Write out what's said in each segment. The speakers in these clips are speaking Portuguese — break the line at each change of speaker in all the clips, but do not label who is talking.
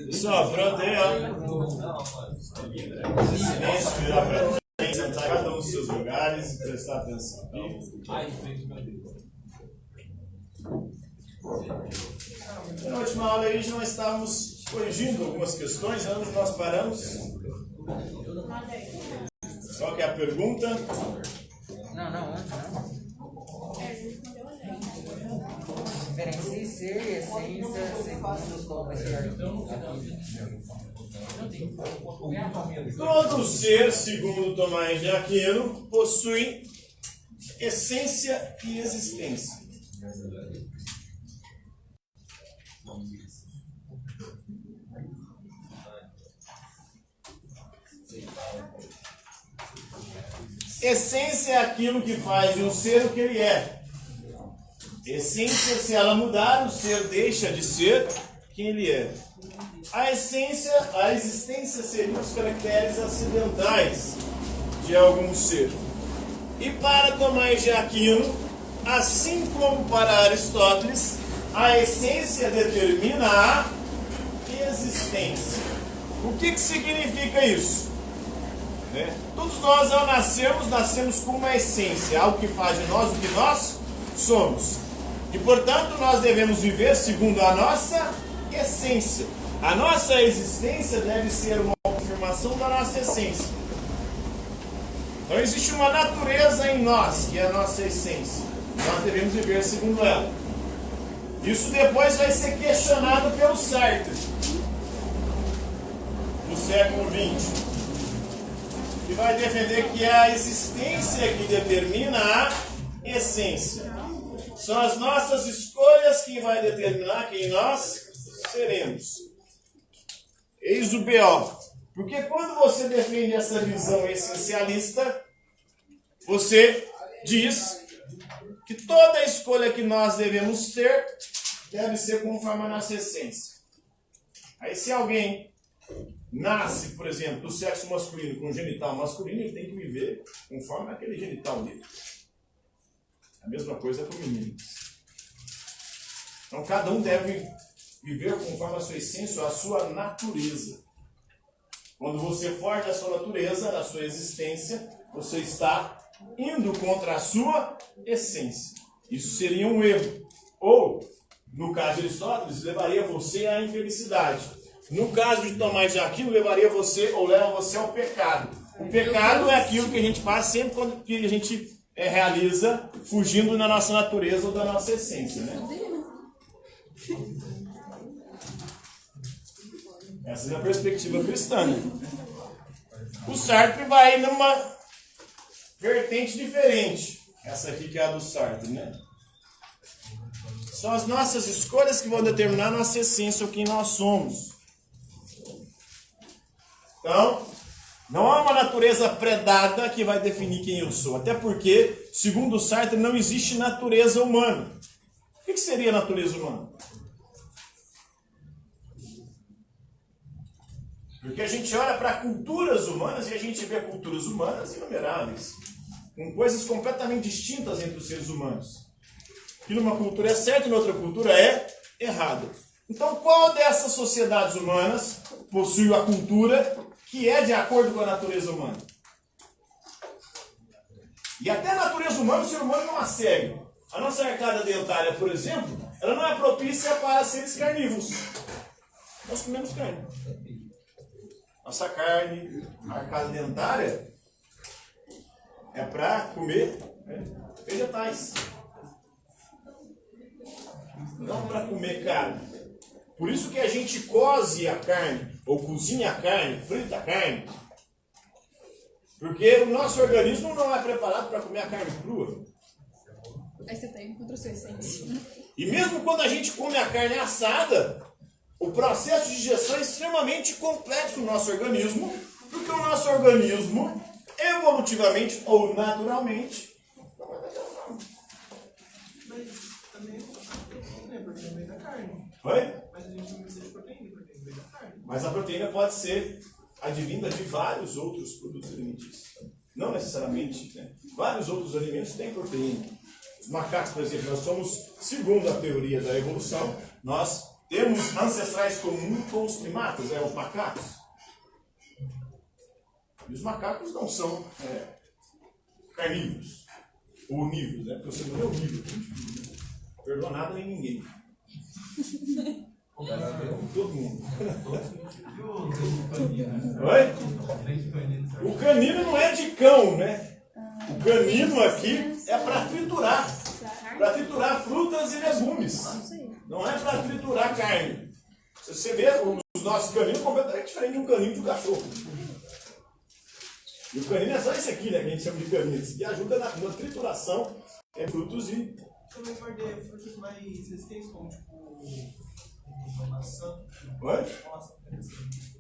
Pessoal, pronto aí, ó. Silêncio, virar pra frente, sentar cada um nos seus lugares e prestar atenção. Na última aula aí nós estávamos corrigindo algumas questões, onde nós paramos. Qual que é a pergunta?
Não, antes não. Diferencie ser e essência segundo como esse artigo.
Todo ser, segundo Tomás de Aquino, possui essência e existência. Essência é aquilo que faz de um ser o que ele é. Essência, se ela mudar, o ser deixa de ser quem ele é. A essência, a existência seriam os caracteres acidentais de algum ser. E para Tomás de Aquino, assim como para Aristóteles, a essência determina a existência. O que significa isso? Todos nós, ao nascemos com uma essência, algo que faz de nós o que nós somos. E, portanto, nós devemos viver segundo a nossa essência. A nossa existência deve ser uma confirmação da nossa essência. Então, existe uma natureza em nós, que é a nossa essência. Nós devemos viver segundo ela. Isso depois vai ser questionado pelo Sartre, no século XX. Que vai defender que é a existência que determina a essência. São as nossas escolhas que vai determinar quem nós seremos. Eis o B.O. Porque quando você defende essa visão essencialista, você diz que toda escolha que nós devemos ter deve ser conforme a nossa essência. Aí se alguém nasce, por exemplo, do sexo masculino com genital masculino, ele tem que viver conforme aquele genital dele. A mesma coisa com meninos. Então cada um deve viver conforme a sua essência, a sua natureza. Quando você foge da sua natureza, da sua existência, você está indo contra a sua essência. Isso seria um erro. Ou, no caso de Aristóteles, levaria você à infelicidade. No caso de Tomás de Aquino, levaria você ou leva você ao pecado. O pecado é aquilo que a gente faz sempre quando que a gente realiza fugindo da nossa natureza ou da nossa essência, né? Essa é a perspectiva cristã. Né? O Sartre vai numa vertente diferente. Essa aqui que é a do Sartre, né? São as nossas escolhas que vão determinar a nossa essência, ou quem nós somos. Então, não há uma natureza predada que vai definir quem eu sou. Até porque, segundo o Sartre, não existe natureza humana. O que seria a natureza humana? Porque a gente olha para culturas humanas e a gente vê culturas humanas inumeráveis, com coisas completamente distintas entre os seres humanos. Que numa cultura é certo e na outra cultura é errado. Então, qual dessas sociedades humanas possui a cultura que é de acordo com a natureza humana? E até a natureza humana, o ser humano não a segue. A nossa arcada dentária, por exemplo, ela não é propícia para seres carnívoros. Nós comemos carne. Nossa carne, a arcada dentária, é para comer vegetais. Não para comer carne. Por isso que a gente coze a carne, ou cozinha a carne, frita a carne. Porque o nosso organismo não é preparado para comer a carne crua.
Aí você está indo contra a sua essência.
E mesmo quando a gente come a carne assada, o processo de digestão é extremamente complexo no nosso organismo, porque o nosso organismo, evolutivamente ou naturalmente, não vai ter fome.
Mas também não é proteína da carne.
Oi?
Mas a gente não precisa de proteína da carne.
Mas a proteína pode ser advinda de vários outros produtos alimentícios. Não necessariamente, né? Vários outros alimentos têm proteína. Os macacos, por exemplo, nós somos, segundo a teoria da evolução, nós temos ancestrais comuns com os primatas, os macacos. E os macacos não são carnívoros, ou onívoros, porque o ser humano é onívoro. Não perdoa nada nem ninguém. Todo mundo. Oi? O canino não é de cão, né? O canino aqui é para triturar. Para triturar frutas e legumes. Não é para triturar carne. Se você vê, os nossos caninos completamente diferentes de um canino de um cachorro. E o canino é só esse aqui, né? Que a gente chama de canino. Esse aqui ajuda na trituração de frutos e...
Também guardei frutas mais resistentes, como tipo maçã.
Oi?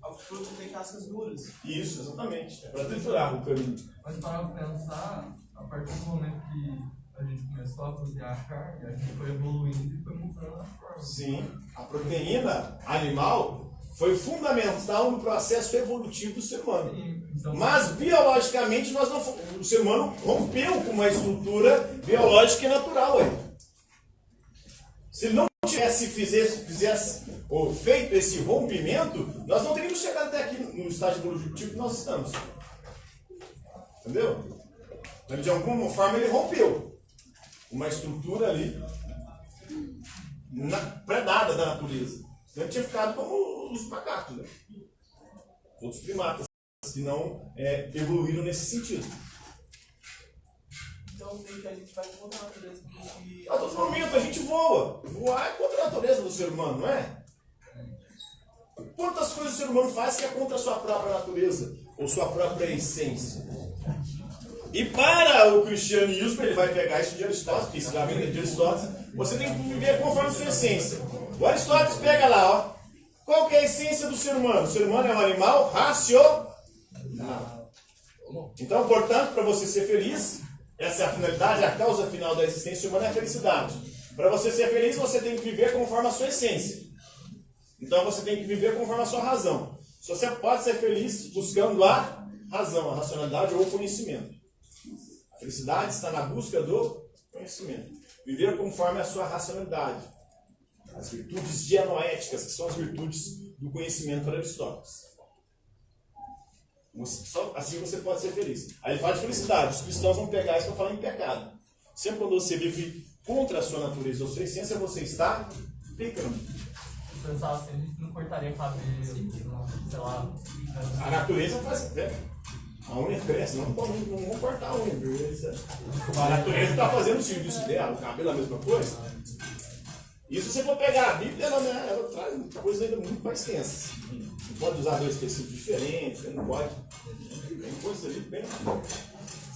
A fruta tem cascas duras.
Isso, exatamente. É para triturar o canino.
Mas para pensar, a partir do momento que a gente começou a cozinhar a carne, a gente foi evoluindo e foi mudando a forma.
Sim, a proteína animal foi fundamental no processo evolutivo do ser humano.
Então,
Mas biologicamente o ser humano rompeu com uma estrutura biológica e natural. Se ele não fizesse ou feito esse rompimento, nós não teríamos chegado até aqui no estágio evolutivo que nós estamos. Entendeu? Então, de alguma forma ele rompeu uma estrutura ali predada da natureza. Então ele tinha ficado como os macacos, né? Outros primatas que não evoluíram nesse sentido.
Então meio que a gente vai contra a natureza. Porque...
A todo momento a gente voa. Voar é contra a natureza do ser humano, não é? Quantas coisas o ser humano faz que é contra a sua própria natureza ou sua própria essência? E para o cristianismo, ele vai pegar isso de Aristóteles, que isso lá vem de Aristóteles, você tem que viver conforme a sua essência. O Aristóteles pega lá, ó, qual que é a essência do ser humano? O ser humano é um animal racional. Então, portanto, para você ser feliz, essa é a finalidade, a causa final da existência humana é a felicidade. Para você ser feliz, você tem que viver conforme a sua essência. Então, você tem que viver conforme a sua razão. Você pode ser feliz buscando a razão, a racionalidade ou o conhecimento. A felicidade está na busca do conhecimento. Viver conforme a sua racionalidade. As virtudes dianoéticas, que são as virtudes do conhecimento para Aristóteles. Só assim você pode ser feliz. Aí ele fala de felicidade. Os cristãos vão pegar isso para falar em pecado. Sempre quando você vive contra a sua natureza ou sua essência, você está pecando.
eu pensava assim, a gente não cortaria cabelo, não, sei lá.
A natureza faz... A unha cresce, não vamos cortar a unha. A natureza está fazendo o serviço dela, o cabelo é a mesma coisa. E se você for pegar a Bíblia, ela traz coisas ainda muito mais tensas. Não pode usar dois tecidos diferentes, não pode. Tem coisas ali bem.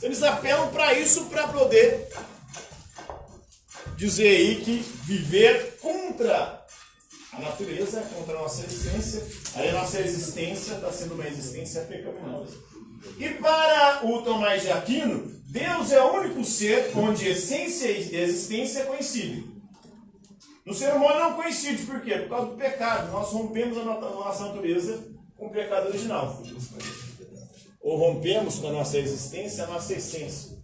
Eles apelam para isso, para poder dizer aí que viver contra a natureza, contra a nossa essência, aí a nossa existência está sendo uma existência pecaminosa. E para o Tomás de Aquino, Deus é o único ser onde essência e existência coincidem. No ser humano não coincide, por quê? Por causa do pecado. Nós rompemos a nossa natureza com o pecado original. Ou rompemos com a nossa existência a nossa essência.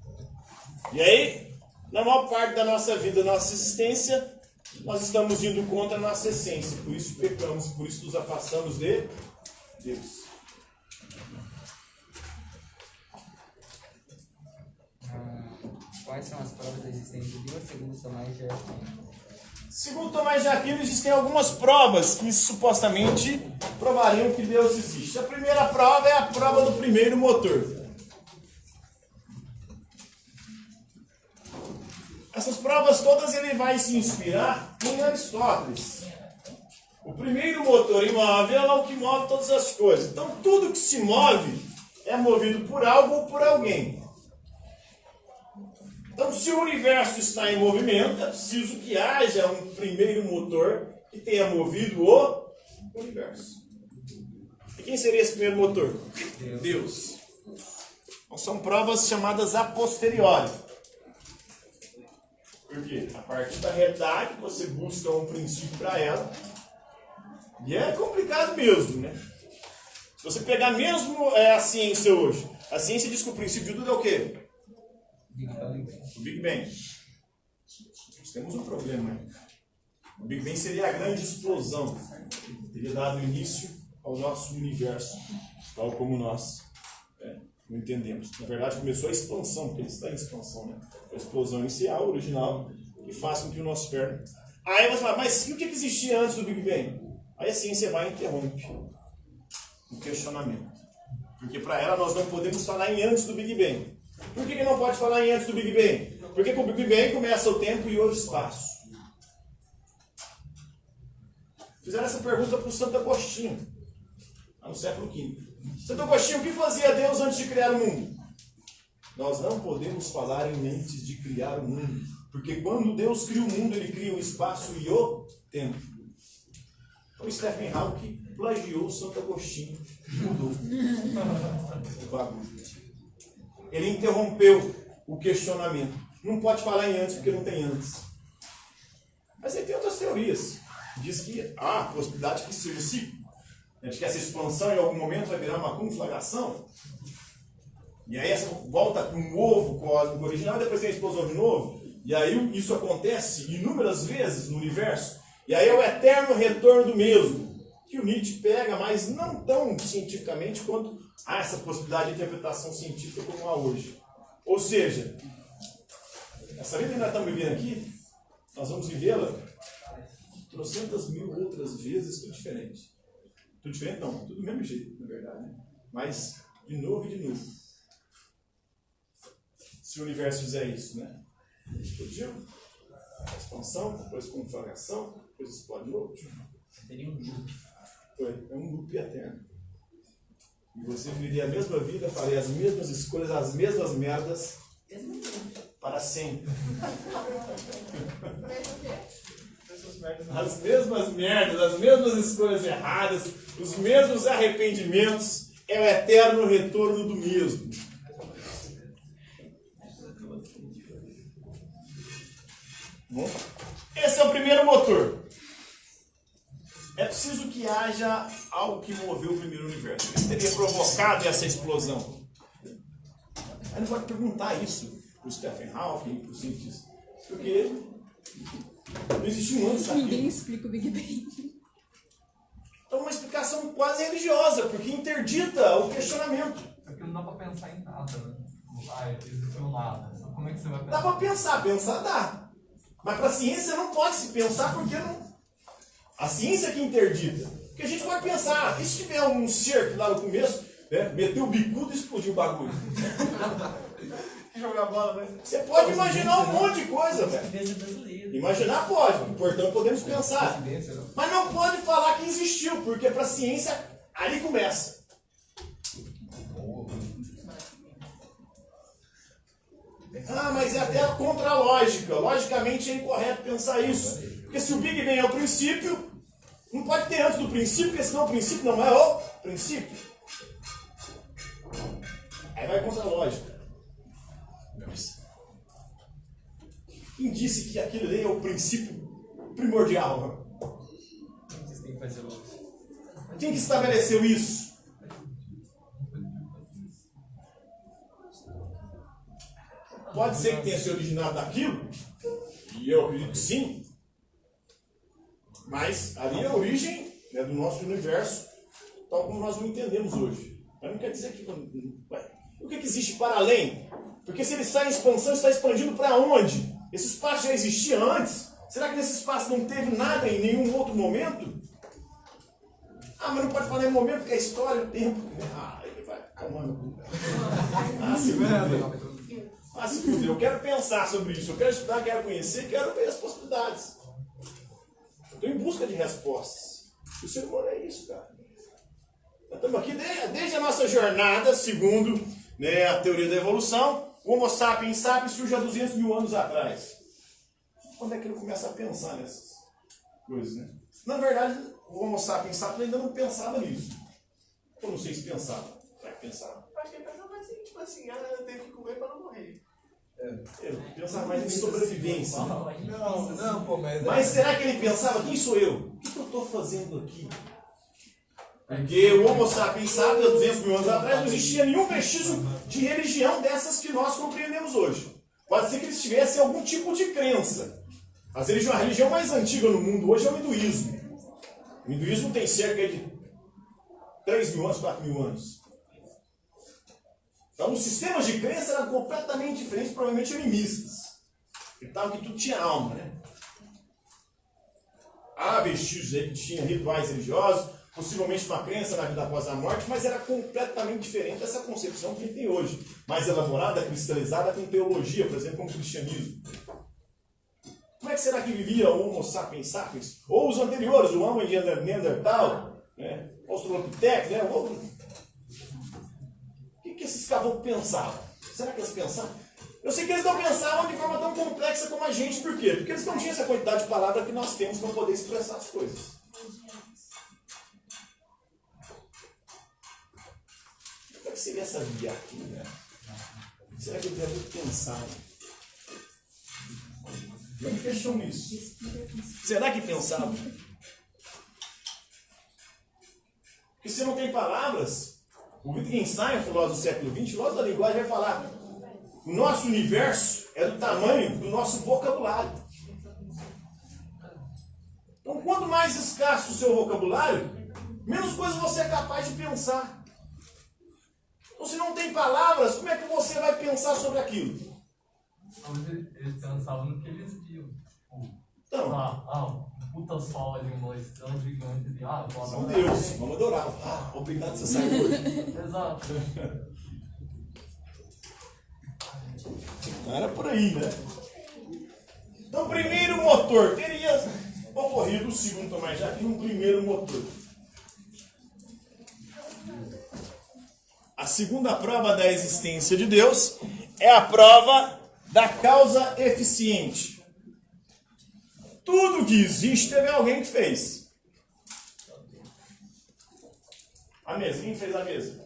E aí, na maior parte da nossa vida, da nossa existência, nós estamos indo contra a nossa essência. Por isso pecamos, por isso nos afastamos de Deus.
Quais são as provas da existência de Deus, segundo Tomás de Aquino?
Segundo Tomás de Aquino, existem algumas provas que supostamente provariam que Deus existe. A primeira prova é a prova do primeiro motor. Essas provas todas ele vai se inspirar em Aristóteles. O primeiro motor imóvel é o que move todas as coisas. Então, tudo que se move é movido por algo ou por alguém. Então, se o universo está em movimento, é preciso que haja um primeiro motor que tenha movido o universo. E quem seria esse primeiro motor? Deus. Então, são provas chamadas a posteriori. Por quê? A partir da realidade, você busca um princípio para ela. E é complicado mesmo, né? Se você pegar mesmo a ciência hoje, a ciência diz que o princípio de tudo é o quê? O Big Bang. Nós temos um problema. O Big Bang seria a grande explosão. Teria dado início ao nosso universo, tal como nós não entendemos. Na verdade, começou a expansão, porque ele está em expansão, né? A explosão inicial, original, que faz com que o nosso perno... Aí você fala, mas e o que existia antes do Big Bang? Aí a ciência vai e interrompe o questionamento. Porque para ela nós não podemos falar em antes do Big Bang. Por que não pode falar em antes do Big Bang? Porque com o Big Bang começa o tempo e o espaço. Fizeram essa pergunta para o Santo Agostinho, no século V. Santo Agostinho, o que fazia Deus antes de criar o mundo? Nós não podemos falar em antes de criar o mundo. Porque quando Deus cria o mundo, Ele cria o espaço e o tempo. Então Stephen Hawking plagiou Santo Agostinho e mudou o bagulho. Ele interrompeu o questionamento. Não pode falar em antes porque não tem antes. Mas aí tem outras teorias. Diz que há a possibilidade que seja um ciclo. A gente quer essa expansão em algum momento vai virar uma conflagração. E aí essa volta com um ovo cósmico original e depois tem a explosão de novo. E aí isso acontece inúmeras vezes no universo. E aí é o eterno retorno do mesmo. Que o Nietzsche pega, mas não tão cientificamente quanto há essa possibilidade de interpretação científica como há hoje. Ou seja, essa vida que nós estamos vivendo aqui, nós vamos vivê-la trocentas mil outras vezes, tudo diferente. Tudo diferente não, tudo do mesmo jeito, na verdade. Né? Mas de novo e de novo. Se o universo fizer isso, né? Explodiu, expansão, depois conflagração, depois explode de novo.
Seria um loop.
É um loop eterno. E você viveria a mesma vida, faria as mesmas escolhas, as mesmas merdas para sempre. As mesmas merdas, as mesmas escolhas erradas, os mesmos arrependimentos, é o eterno retorno do mesmo. Bom, esse é o primeiro motor. É preciso que haja algo que moveu o primeiro universo. Isso teria provocado essa explosão. Aí não pode perguntar isso para o Stephen Hawking, para os cientistas. Porque não existiu antes daquilo.
Ninguém explica o Big Bang.
Então, uma explicação quase religiosa, porque interdita o questionamento.
Porque não dá para pensar em nada, né? Existiu nada. Como é que você vai pensar?
Dá para pensar dá. Mas para a ciência não pode se pensar porque não. A ciência que interdita. Porque a gente pode pensar, e se tiver um ser que lá no começo, né, meteu o bicudo e explodiu o bagulho? Jogar bola, né? Você pode imaginar um monte de coisa, velho. Imaginar pode, portanto podemos pensar. Mas não pode falar que existiu, porque para a ciência ali começa. Ah, mas é até contra a lógica. Logicamente é incorreto pensar isso. Porque se o Big Bang é o princípio, não pode ter antes do princípio, porque senão o princípio não é o princípio. Aí vai contra a lógica. Quem disse que aquilo ali é o princípio primordial?
Vocês têm que fazer o...
Quem que estabeleceu isso? Pode ser que tenha se originado daquilo, e eu acredito que sim, mas ali é a origem, né, do nosso universo, tal como nós o entendemos hoje. Mas não quer dizer que... O que existe para além? Porque se ele está em expansão, está expandindo para onde? Esse espaço já existia antes? Será que nesse espaço não teve nada em nenhum outro momento? Ah, mas não pode falar em momento, porque é história, o tempo. Ah, ele vai calmando. Ah, se fuder. Ah, se fuder. Eu quero pensar sobre isso, eu quero estudar, quero conhecer, quero ver as possibilidades. Eu estou em busca de respostas. O ser humano é isso, cara. Nós estamos aqui desde a nossa jornada, segundo, né, a teoria da evolução. O Homo sapiens sapiens surge há 200 mil anos atrás. Quando é que ele começa a pensar nessas coisas, né? Na verdade, o Homo sapiens sapiens ainda não pensava nisso. Eu não sei se pensava. Será que pensava?
Acho que ele pensava mais assim, tipo assim, eu tenho que comer para não morrer.
Ele pensava mais em sobrevivência. Né?
Não, pô,
Mas será que ele pensava, quem sou eu? O que eu estou fazendo aqui? Porque o Homo sapiens sapiens, há 200 mil anos atrás, não existia nenhum vestígio de religião dessas que nós compreendemos hoje. Pode ser que eles tivessem algum tipo de crença. A religião mais antiga no mundo hoje é o hinduísmo. O hinduísmo tem cerca de 3 mil anos, 4 mil anos. Então os sistemas de crença eram completamente diferentes, provavelmente animistas. Então que tudo tinha alma, né? Há vestígios aí que tinha rituais religiosos, possivelmente uma crença na vida após a morte, mas era completamente diferente dessa concepção que a gente tem hoje. Mais elaborada, cristalizada com teologia, por exemplo, com o cristianismo. Como é que será que vivia o Homo sapiens sapiens? Ou os anteriores, o Homo de Neandertal, né? Australopithecus, né? O que esses caboclos pensavam? Será que eles pensavam? Eu sei que eles não pensavam de forma tão complexa como a gente, por quê? Porque eles não tinham essa quantidade de palavras que nós temos para poder expressar as coisas. Como é que seria essa via aqui, né? Será que eles devem pensar? Eu me questiono isso. Será que pensavam? Porque se não tem palavras, o Wittgenstein, filósofo do século XX, filósofo da linguagem, vai falar: o nosso universo é do tamanho do nosso vocabulário. Então, quanto mais escasso o seu vocabulário, menos coisas você é capaz de pensar. Então, se não tem palavras, como é que você vai pensar sobre aquilo?
Eles pensavam no que eles viam.
Então,
Puta sol de uma estrela gigante de
são Deus, vamos adorar. Obrigado por você sair hoje.
Exato.
Era por aí, né? Então, o primeiro motor teria ocorrido, segundo Tomás de Aquino, um primeiro motor. A segunda prova da existência de Deus é a prova da causa eficiente. Tudo que existe teve alguém que fez. A mesa, quem fez a mesa?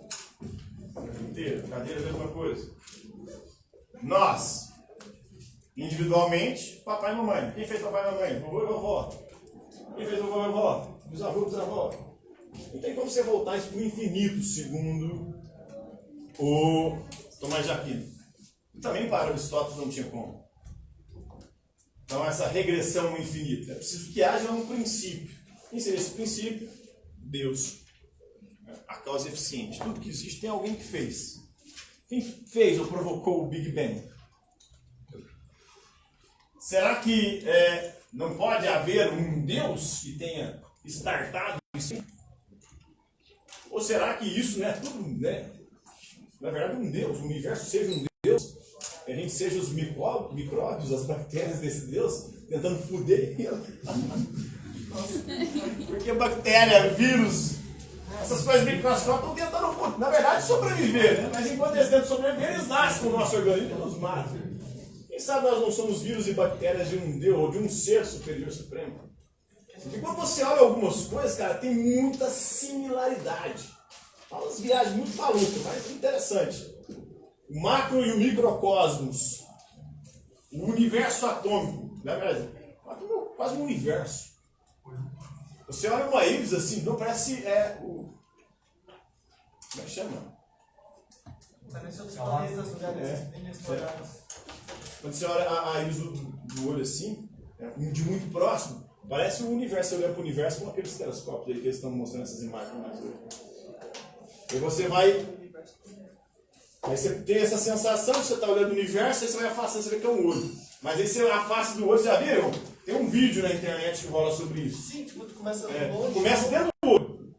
Inteira, cadeira, a mesma coisa. Nós, individualmente, papai e mamãe. Quem fez papai e mamãe? Vovô e vovó. Quem fez vovô e vovó? Bisavô e bisavó. Não tem como você voltar isso para o infinito, segundo o Tomás de Aquino. Também para Aristóteles não tinha como. Então, essa regressão infinita. É preciso que haja um princípio. Quem seria esse princípio? Deus. A causa eficiente. Tudo que existe tem alguém que fez. Quem fez ou provocou o Big Bang? Será que não pode haver um Deus que tenha startado isso? Ou será que isso não é tudo, né? Na verdade, um Deus, o universo seja um Deus, que a gente seja os micróbios, as bactérias desse Deus, tentando foder ele. Porque bactéria, vírus, essas coisas microscópicas estão tentando, na verdade, sobreviver, né? Mas enquanto eles tentam sobreviver, eles nascem com o nosso organismo e nos matam. Quem sabe nós não somos vírus e bactérias de um Deus, ou de um ser superior supremo? E quando você olha algumas coisas, cara, tem muita similaridade. Há umas viagens muito malucas, mas interessante. O macro e o microcosmos. O universo atômico. Não é mesmo? Quase um universo. Você olha uma íris assim, não parece o... Como é que chama?
Parece outros planetas, lugares inexplorados.
Quando você olha a íris do olho assim, de muito próximo, parece um universo. Você olha para o universo com aqueles telescópios aí que eles estão mostrando essas imagens. E você vai... Aí você tem essa sensação que você está olhando o universo, aí você vai afastando, você vê que é um olho. Mas aí você afasta do olho, já viram? Tem um vídeo na internet que rola sobre isso.
Sim, tipo, tu começa no olho.
Começa dentro do olho.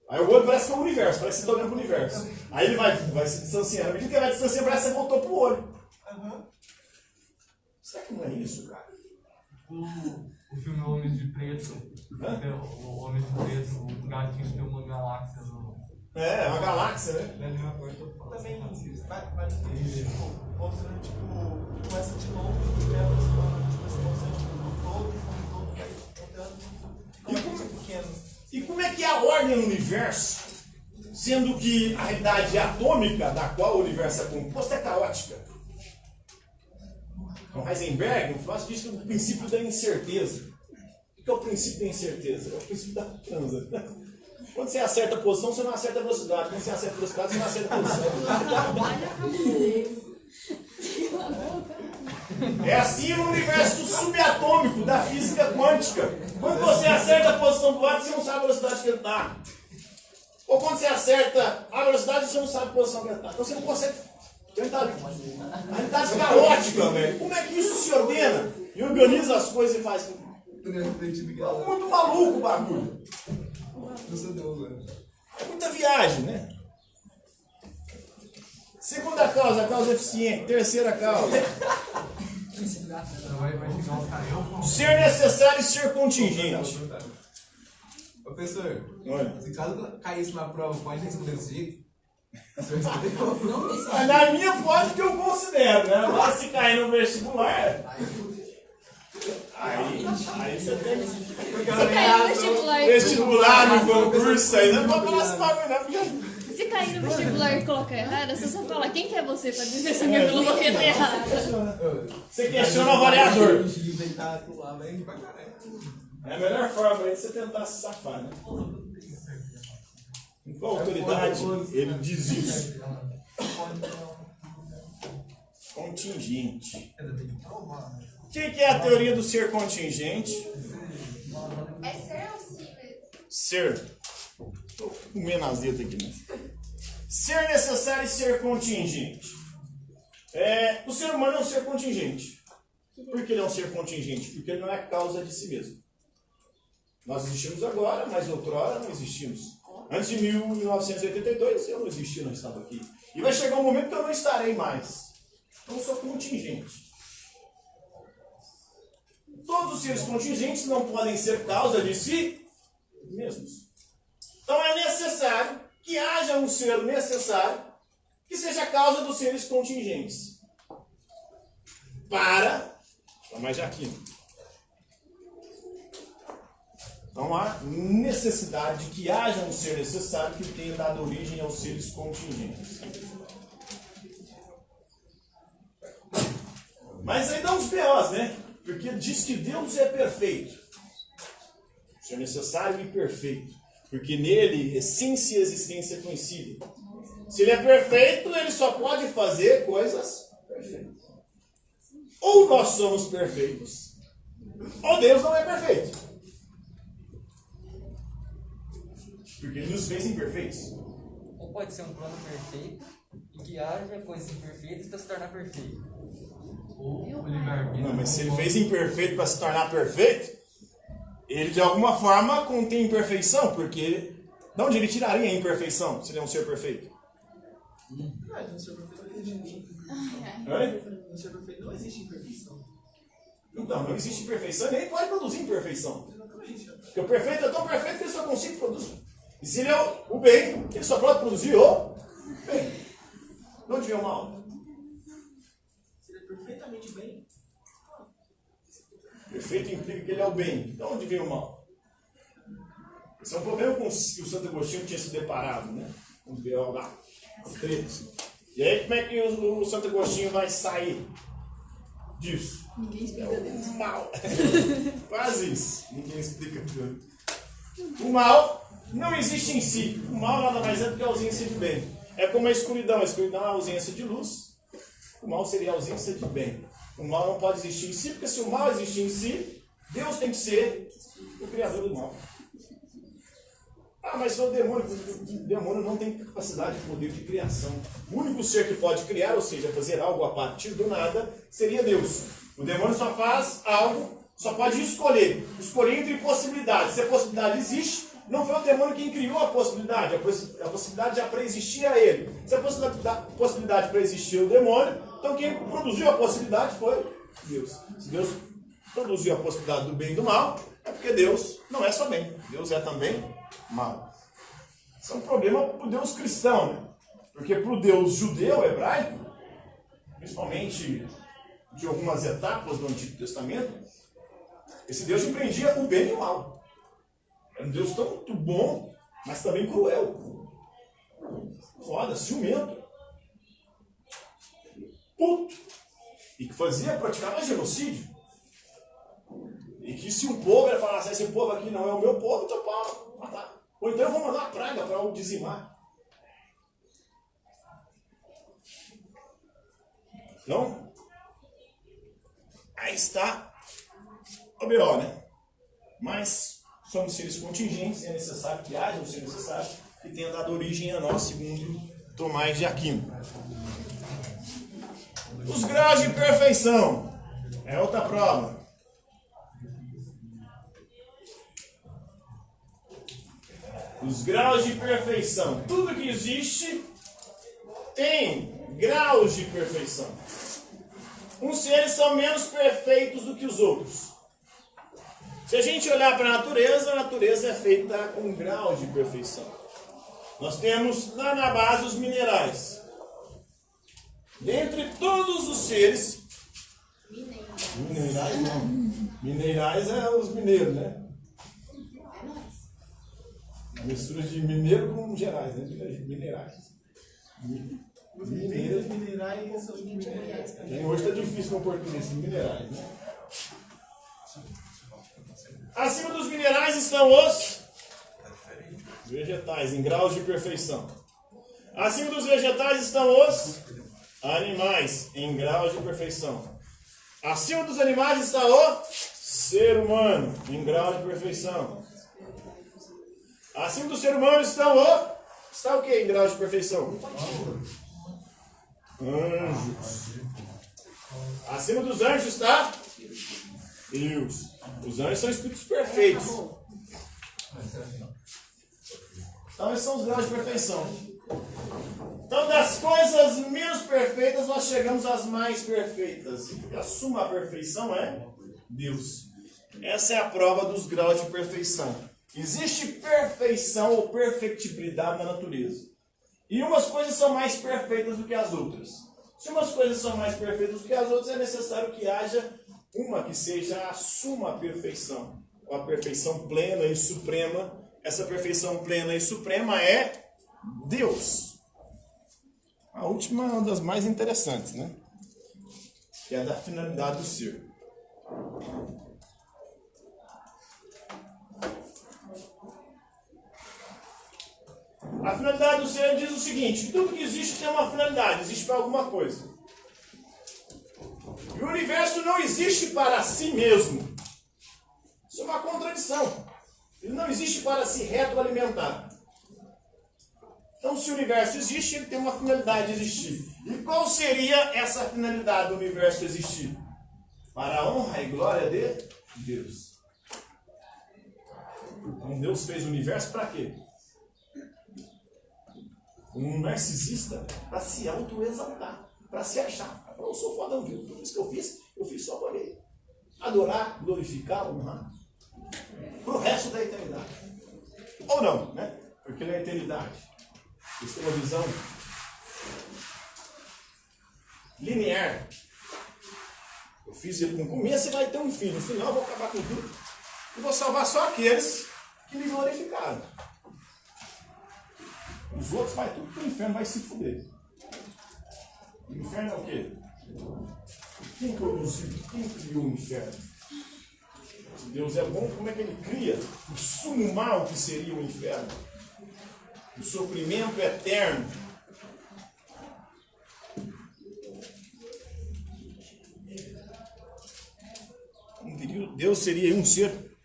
Aí o olho parece que é o universo, parece que você está olhando para o universo. Aí ele vai se distanciando. À medida que ele vai distanciando, parece que você voltou para o olho. Será que não é isso, cara?
O filme Homens de Preto, o Homem de Preto, o gatinho tem uma galáxia no...
É uma galáxia, né?
Também vários vídeos, tipo, mostrando, tipo, começa de novo, e vai aproximando, tipo, esse conceito do todo, vai contando, pequeno.
E como é que é a ordem no universo, sendo que a realidade atômica da qual o universo é composto é caótica? O Heisenberg, o filósofo, diz que é o princípio da incerteza. O que é o princípio da incerteza? É o princípio da transa. Quando você acerta a posição, você não acerta a velocidade. Quando você acerta a velocidade, você não acerta a posição. É assim no universo subatômico da física quântica. Quando você acerta a posição do átomo, você não sabe a velocidade que ele está. Ou quando você acerta a velocidade, você não sabe a posição que ele está. Então você não consegue. A realidade caótica, velho. Como é que isso se ordena? E organiza as coisas e faz. Muito maluco o bagulho. É muita viagem, né? Segunda causa, a causa eficiente. Terceira causa. Ser necessário e ser contingente.
Professor,
Olha.
se caso caísse na prova, pode responder desse jeito?
Mas na minha pode que eu considero, né? Mas se cair no vestibular. Aí você tem
Se cair no vestibular,
vestibular no concurso aí, não pode falar esse bagulho, não, porque.
se cair no vestibular e colocar errado, você só fala quem que é você pra dizer se a minha filosofia tá errada.
Você questiona o avaliador.
Pra caralho.
É a melhor forma aí de você tentar se safar, né? Com qual autoridade ele diz isso? Contingente. O que é a teoria do ser contingente?
É ser ou si mesmo?
Ser. Estou comendo azedo aqui, né? Ser necessário e ser contingente. O ser humano é um ser contingente. Por que ele é um ser contingente? Porque ele não é causa de si mesmo. Nós existimos agora, mas outrora não existimos. Antes de 1982 eu não existia, não estava aqui. E vai chegar um momento que eu não estarei mais. Então eu sou contingente. Todos os seres contingentes não podem ser causa de si mesmos. Então é necessário que haja um ser necessário que seja causa dos seres contingentes. Para mais aqui. Então há necessidade de que haja um ser necessário que tenha dado origem aos seres contingentes. Mas aí dá uns B.O.s, né? Porque diz que Deus é perfeito. Ser necessário e perfeito. Porque nele, essência e existência coincidem. Se ele é perfeito, ele só pode fazer coisas perfeitas. Ou nós somos perfeitos, ou Deus não é perfeito. Porque ele nos fez imperfeitos.
Ou pode ser um plano perfeito e que haja coisas imperfeitas para se tornar perfeito.
Não, mas se ele fez imperfeito para se tornar perfeito, ele de alguma forma contém imperfeição, porque de onde ele tiraria a imperfeição se ele é um ser perfeito?
No ser perfeito não existe ninguém. No ser perfeito não existe imperfeição.
Então, não existe imperfeição e nem pode produzir imperfeição.
Exatamente.
Porque o perfeito é tão perfeito que ele só consiga produzir. E se ele é o bem, ele só pode produzir o bem. De onde vem o mal?
Se ele é perfeitamente bem,
Perfeito implica que ele é o bem. De onde vem o mal? Esse é um problema com que o Santo Agostinho tinha se deparado, né? Com o B.O. lá, os tretos. E aí, como é que o Santo Agostinho vai sair disso?
Ninguém explica Deus.
O mal. Quase isso. Ninguém explica tudo. O mal não existe em si. O mal nada mais é do que a ausência de bem. É como a escuridão. A escuridão é a ausência de luz. O mal seria a ausência de bem. O mal não pode existir em si, porque se o mal existir em si, Deus tem que ser o criador do mal. Ah, mas o demônio não tem capacidade de poder de criação. O único ser que pode criar, ou seja, fazer algo a partir do nada, seria Deus. O demônio só faz algo, só pode escolher entre possibilidades. Se a possibilidade existe, não foi o demônio quem criou a possibilidade. A possibilidade já pré-existia a ele. Se a possibilidade pré-existia o demônio, então quem produziu a possibilidade foi Deus. Se Deus produziu a possibilidade do bem e do mal, é porque Deus não é só bem. Deus é também mal. Isso é um problema para o Deus cristão, né? Porque para o Deus judeu, hebraico, principalmente de algumas etapas do Antigo Testamento, esse Deus empreendia o bem e o mal. Era um Deus tanto bom, mas também cruel. Foda, ciumento. Puto. E que praticava genocídio. E que se um povo ele falasse, esse povo aqui não é o meu povo, então pode matar. Ou então eu vou mandar uma praga para o dizimar. Não? Aí está o B.O., né? Mas somos seres contingentes, é necessário que haja um ser necessário que tenha dado origem a nós, segundo Tomás de Aquino. Os graus de perfeição é outra prova. Os graus de perfeição. Tudo que existe tem graus de perfeição. Uns seres são menos perfeitos do que os outros. Se a gente olhar para a natureza é feita com um grau de perfeição. Nós temos lá na base os minerais. Dentre todos os seres... Minerais não. Minerais é os mineiros, né? Mistura de mineiro com gerais, né? Minerais.
Mineiros, minerais são os minerais.
Hoje está difícil com o português, minerais, né? Acima dos minerais estão os vegetais, em graus de perfeição. Acima dos vegetais estão os animais, em graus de perfeição. Acima dos animais está o ser humano, em grau de perfeição. Acima do ser humano está o que em grau de perfeição? Anjos. Acima dos anjos está Deus. Os anjos são espíritos perfeitos. Então esses são os graus de perfeição. Então das coisas menos perfeitas nós chegamos às mais perfeitas. E a suma perfeição é Deus. Essa é a prova dos graus de perfeição. Existe perfeição ou perfectibilidade na natureza. E umas coisas são mais perfeitas do que as outras. Se umas coisas são mais perfeitas do que as outras, é necessário que haja uma que seja a suma perfeição. Ou a perfeição plena e suprema. Essa perfeição plena e suprema é Deus. A última é uma das mais interessantes, né? Que é a da finalidade do ser. A finalidade do ser diz o seguinte: tudo que existe tem uma finalidade, existe para alguma coisa. E o universo não existe para si mesmo. Isso é uma contradição. Ele não existe para se retroalimentar. Então, se o universo existe, ele tem uma finalidade de existir. E qual seria essa finalidade do universo existir? Para a honra e glória de Deus. Então, Deus fez o universo para quê? Um narcisista para se autoexaltar, para se achar. Eu sou fodão, viu? Tudo isso que eu fiz só para ele. Adorar, glorificar, honrar. Para o resto da eternidade. Ou não, né? Porque na eternidade, eles têm uma visão linear. Eu fiz ele no começo e vai ter um fim. No final eu vou acabar com tudo. E vou salvar só aqueles que me glorificaram. Os outros vai tudo para o inferno, vai se fuder. O inferno é o quê? Quem produziu? Quem criou o inferno? Se Deus é bom, como é que ele cria o sumo mal que seria o inferno? O sofrimento eterno. Deus seria um ser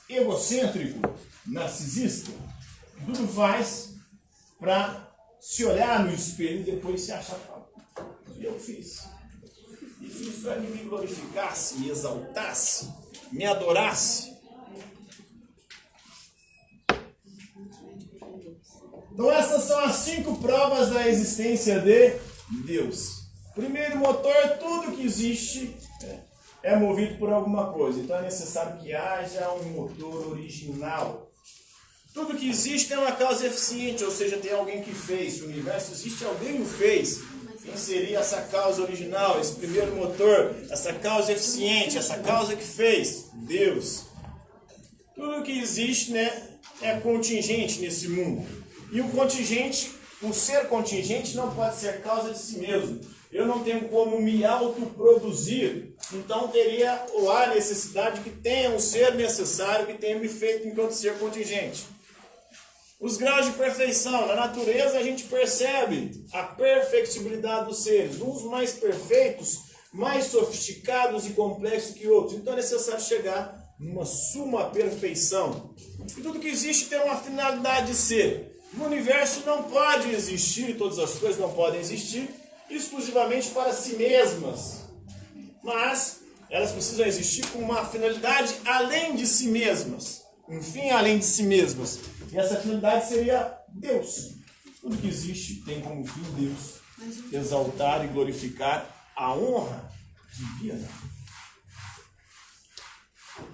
egocêntrico, narcisista, tudo faz para se olhar no espelho e depois se achar, eu fiz. E fiz para que me glorificasse, me exaltasse, me adorasse. Então essas são as 5 provas da existência de Deus. Primeiro motor, tudo que existe é movido por alguma coisa. Então é necessário que haja um motor original. Tudo que existe tem uma causa eficiente, ou seja, tem alguém que fez. Se o universo existe, alguém o fez. Quem seria essa causa original, esse primeiro motor, essa causa eficiente, essa causa que fez? Deus. Tudo que existe, né, é contingente nesse mundo. E o contingente, o ser contingente não pode ser causa de si mesmo. Eu não tenho como me autoproduzir, então teria ou há necessidade que tenha um ser necessário que tenha me feito enquanto ser contingente. Os graus de perfeição. Na natureza a gente percebe a perfectibilidade dos seres. Uns mais perfeitos, mais sofisticados e complexos que outros. Então é necessário chegar numa suma perfeição. E tudo que existe tem uma finalidade de ser. No universo não pode existir, todas as coisas não podem existir exclusivamente para si mesmas. Mas elas precisam existir com uma finalidade além de si mesmas. Um fim além de si mesmas. E essa finalidade seria Deus. Tudo que existe tem como fim Deus. Exaltar e glorificar a honra divina.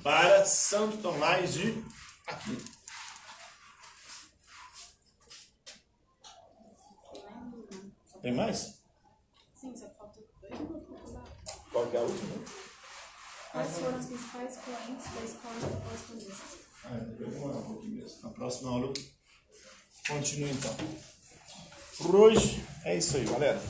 Para Santo Tomás de Aquino. Tem mais?
Sim, só falta 2.
Qual que é a última?
Quais foram as principais correntes da escola pós-comunista?
Eu vou demorar um pouquinho mesmo. Na próxima aula eu continuo então. Por hoje é isso aí, galera.